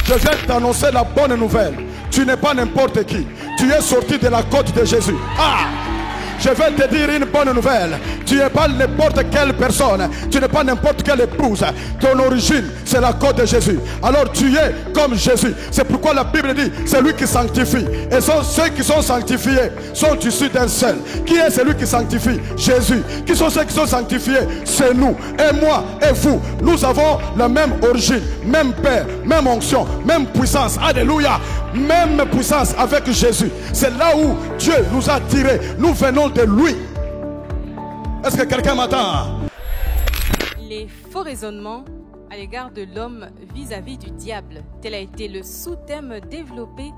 Je viens t'annoncer la bonne nouvelle. Tu n'es pas n'importe qui. Tu es sorti de la côte de Jésus. Ah! Je vais te dire une bonne nouvelle. Tu n'es pas n'importe quelle personne. Tu n'es pas n'importe quelle épouse. Ton origine, c'est la côte de Jésus. Alors tu es comme Jésus. C'est pourquoi la Bible dit, c'est lui qui sanctifie. Et ceux qui sont sanctifiés sont issus d'un seul. Qui est celui qui sanctifie? Jésus. Qui sont ceux qui sont sanctifiés? C'est nous. Et moi et vous. Nous avons la même origine, même Père, même onction, même puissance. Alléluia. Même puissance avec Jésus. C'est là où Dieu nous a tirés. Nous venons de lui. Est-ce que quelqu'un m'entend? Les faux raisonnements à l'égard de l'homme vis-à-vis du diable. Tel a été le sous-thème développé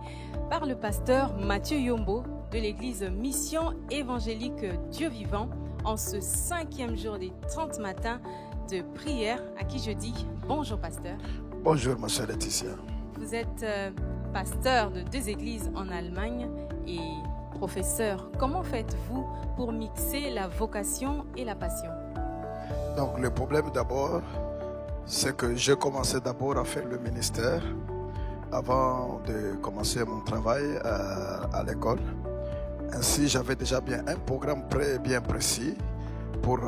par le pasteur Mathieu Yombo de l'église Mission Évangélique Dieu Vivant en ce 5e jour des 30 matins de prière, à qui je dis bonjour pasteur. Bonjour ma chère Laetitia. Vous êtes pasteur de 2 églises en Allemagne et professeur. Comment faites-vous pour mixer la vocation et la passion? Donc le problème d'abord, c'est que j'ai commencé d'abord à faire le ministère avant de commencer mon travail à l'école. Ainsi, j'avais déjà bien un programme bien précis pour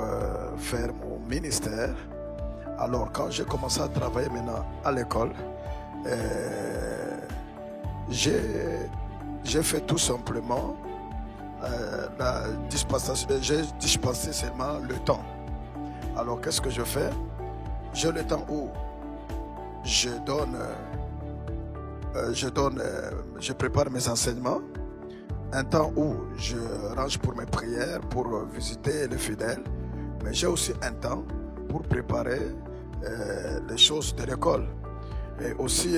faire mon ministère. Alors quand j'ai commencé à travailler maintenant à l'école, j'ai fait tout simplement la dispensation. J'ai dispensé seulement le temps. Alors qu'est-ce que je fais? J'ai le temps où je prépare mes enseignements, un temps où je range pour mes prières, pour visiter les fidèles, mais j'ai aussi un temps pour préparer les choses de l'école. Et aussi,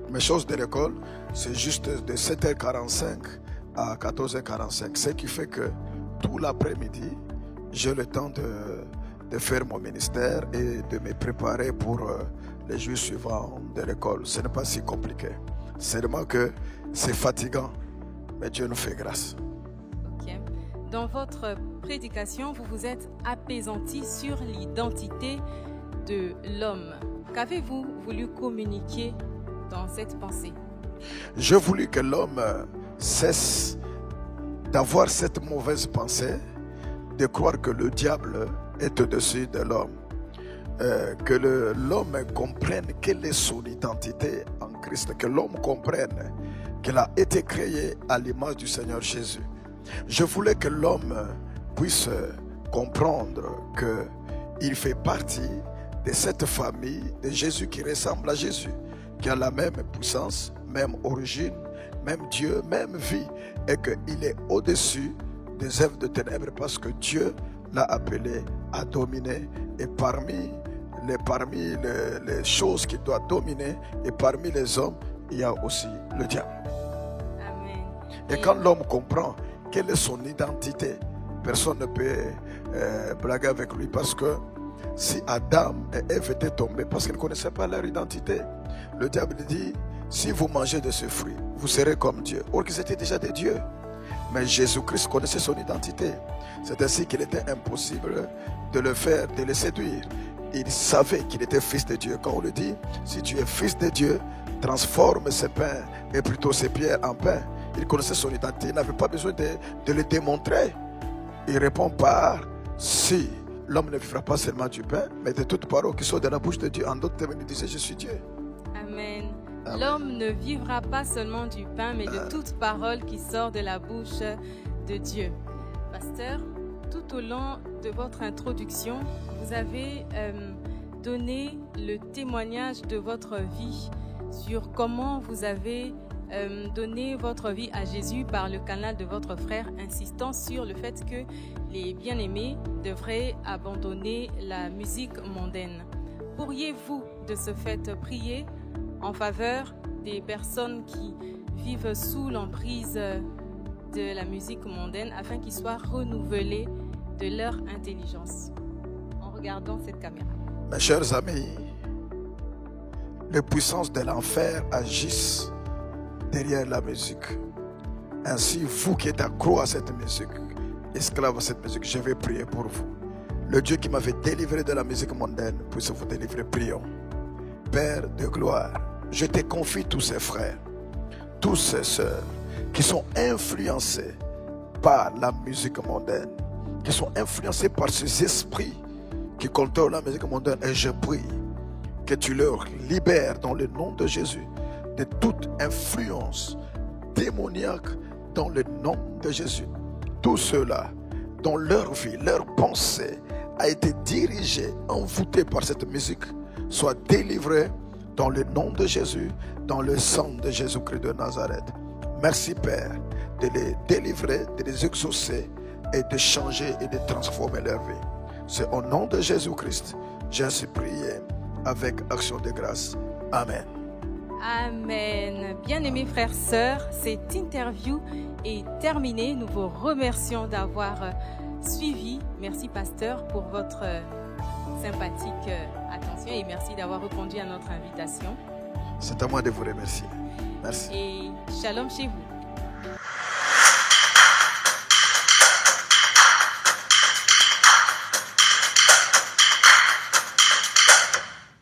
mes choses de l'école, c'est juste de 7h45 à 14h45. Ce qui fait que tout l'après-midi, j'ai le temps de faire mon ministère et de me préparer pour les jours suivants de l'école. Ce n'est pas si compliqué. Seulement que c'est fatigant, mais Dieu nous fait grâce. Ok. Dans votre prédication, vous vous êtes apaisanti sur l'identité de l'homme. Qu'avez-vous voulu communiquer dans cette pensée? J'ai voulu que l'homme cesse d'avoir cette mauvaise pensée, de croire que le diable est au-dessus de l'homme. Que l'homme comprenne quelle est son identité en Christ, que l'homme comprenne qu'il a été créé à l'image du Seigneur Jésus. Je voulais que l'homme puisse comprendre qu'il fait partie de cette famille de Jésus qui ressemble à Jésus, qui a la même puissance, même origine, même Dieu, même vie, et qu'il est au-dessus des œuvres de ténèbres parce que Dieu l'a appelé à dominer. Et parmi les choses qu'il doit dominer, et parmi les hommes, il y a aussi le diable. Amen. Et quand l'homme comprend quelle est son identité, personne ne peut blaguer avec lui, parce que si Adam et Ève étaient tombés parce qu'ils ne connaissaient pas leur identité, le diable dit, si vous mangez de ce fruit, vous serez comme Dieu. Or qu'ils étaient déjà des dieux. Mais Jésus-Christ connaissait son identité. C'est ainsi qu'il était impossible de le faire, de le séduire. Il savait qu'il était fils de Dieu. Quand on le dit, si tu es fils de Dieu, transforme ces pains et plutôt ces pierres en pain. Il connaissait son identité. Il n'avait pas besoin de le démontrer. Il répond par si l'homme ne vivra pas seulement du pain, mais de toute parole qui sort de la bouche de Dieu. En d'autres termes, il disait, je suis Dieu. Amen. L'homme ne vivra pas seulement du pain, mais de toute parole qui sort de la bouche de Dieu. Pasteur, tout au long de votre introduction, vous avez donné le témoignage de votre vie sur comment vous avez donné votre vie à Jésus par le canal de votre frère, insistant sur le fait que les bien-aimés devraient abandonner la musique mondaine. Pourriez-vous de ce fait prier en faveur des personnes qui vivent sous l'emprise de la musique mondaine afin qu'ils soient renouvelés de leur intelligence? En regardant cette caméra. Mes chers amis, les puissances de l'enfer agissent derrière la musique. Ainsi, vous qui êtes accro à cette musique, esclave à cette musique, je vais prier pour vous. Le Dieu qui m'avait délivré de la musique mondaine puisse vous délivrer. Prions. Père de gloire, je te confie tous ces frères, tous ces sœurs qui sont influencés par la musique mondaine, qui sont influencés par ces esprits qui contrôlent la musique mondaine. Et je prie que tu leur libères dans le nom de Jésus de toute influence démoniaque dans le nom de Jésus. Tous ceux-là dont leur vie, leur pensée a été dirigée, envoûtée par cette musique, soient délivrés dans le nom de Jésus, dans le sang de Jésus-Christ de Nazareth. Merci Père de les délivrer, de les exaucer et de changer et de transformer leur vie. C'est au nom de Jésus-Christ, j'ai ainsi prié avec action de grâce. Amen. Amen. Bien-aimés frères, sœurs, cette interview est terminée. Nous vous remercions d'avoir suivi. Merci pasteur pour votre sympathique attention et merci d'avoir répondu à notre invitation. C'est à moi de vous remercier. Merci. Et shalom chez vous.